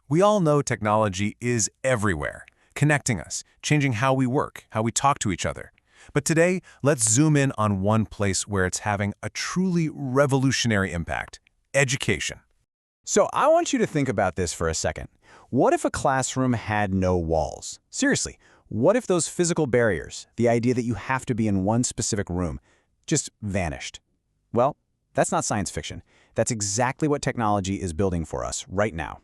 We all know technology is everywhere, connecting us, changing how we work, how we talk to each other. But today, let's zoom in on one place where it's having a truly revolutionary impact: education. So I want you to think about this for a second. What if a classroom had no walls? Seriously, what if those physical barriers, the idea that you have to be in one specific room, just vanished? Well, that's not science fiction. That's exactly what technology is building for us right now.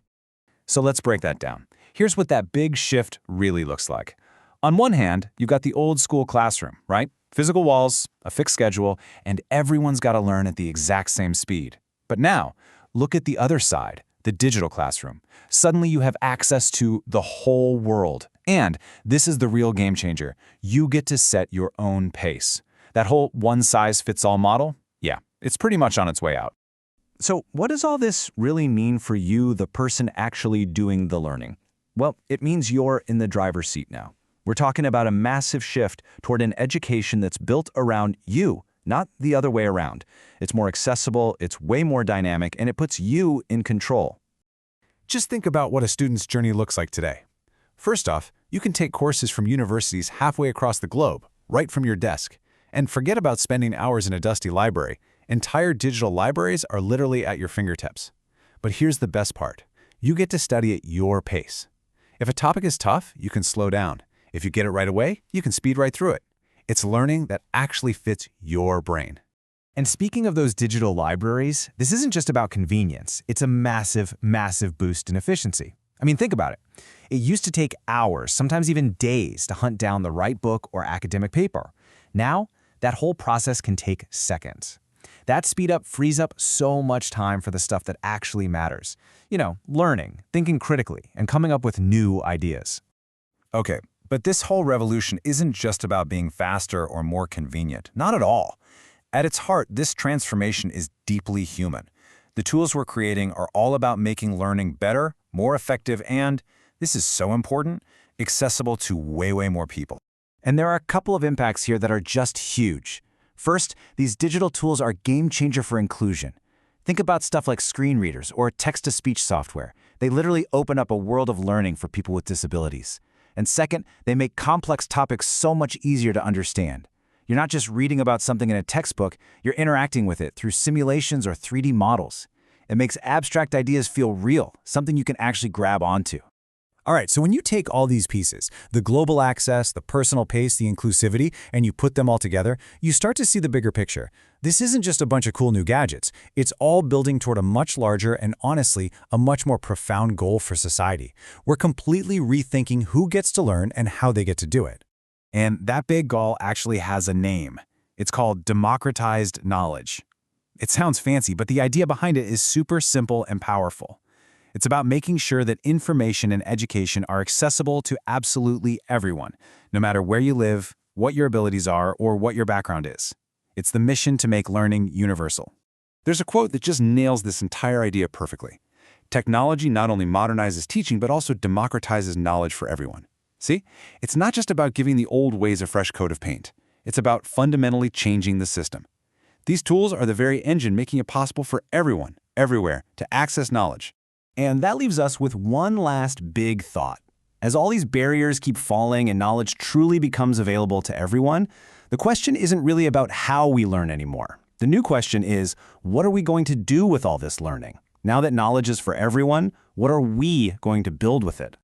So let's break that down. Here's what that big shift really looks like. On one hand, you've got the old school classroom, right? Physical walls, a fixed schedule, and everyone's got to learn at the exact same speed. But now, look at the other side, the digital classroom. Suddenly you have access to the whole world. And this is the real game changer. You get to set your own pace. That whole one-size-fits-all model, yeah, it's pretty much on its way out. So what does all this really mean for you, the person actually doing the learning? Well, it means you're in the driver's seat now. We're talking about a massive shift toward an education that's built around you, not the other way around. It's more accessible, it's way more dynamic, and it puts you in control. Just think about what a student's journey looks like today. First off, you can take courses from universities halfway across the globe, right from your desk. And forget about spending hours in a dusty library. Entire digital libraries are literally at your fingertips. But here's the best part. You get to study at your pace. If a topic is tough, you can slow down. If you get it right away, you can speed right through it. It's learning that actually fits your brain. And speaking of those digital libraries, this isn't just about convenience. It's a massive, massive boost in efficiency. I mean, think about it. It used to take hours, sometimes even days, to hunt down the right book or academic paper. Now, that whole process can take seconds. That speed up frees up so much time for the stuff that actually matters. You know, learning, thinking critically, and coming up with new ideas. Okay, but this whole revolution isn't just about being faster or more convenient. Not at all. At its heart, this transformation is deeply human. The tools we're creating are all about making learning better, more effective, and, this is so important, accessible to way more people. And there are a couple of impacts here that are just huge. First, these digital tools are a game changer for inclusion. Think about stuff like screen readers or text-to-speech software. They literally open up a world of learning for people with disabilities. And second, they make complex topics so much easier to understand. You're not just reading about something in a textbook, you're interacting with it through simulations or 3D models. It makes abstract ideas feel real, something you can actually grab onto. All right, so when you take all these pieces, the global access, the personal pace, the inclusivity, and you put them all together, you start to see the bigger picture. This isn't just a bunch of cool new gadgets. It's all building toward a much larger and, honestly, a much more profound goal for society. We're completely rethinking who gets to learn and how they get to do it. And that big goal actually has a name. It's called democratized knowledge. It sounds fancy, but the idea behind it is super simple and powerful. It's about making sure that information and education are accessible to absolutely everyone, no matter where you live, what your abilities are, or what your background is. It's the mission to make learning universal. There's a quote that just nails this entire idea perfectly. Technology not only modernizes teaching, but also democratizes knowledge for everyone. See? It's not just about giving the old ways a fresh coat of paint. It's about fundamentally changing the system. These tools are the very engine making it possible for everyone, everywhere, to access knowledge. And that leaves us with one last big thought. As all these barriers keep falling and knowledge truly becomes available to everyone, the question isn't really about how we learn anymore. The new question is, what are we going to do with all this learning? Now that knowledge is for everyone, what are we going to build with it?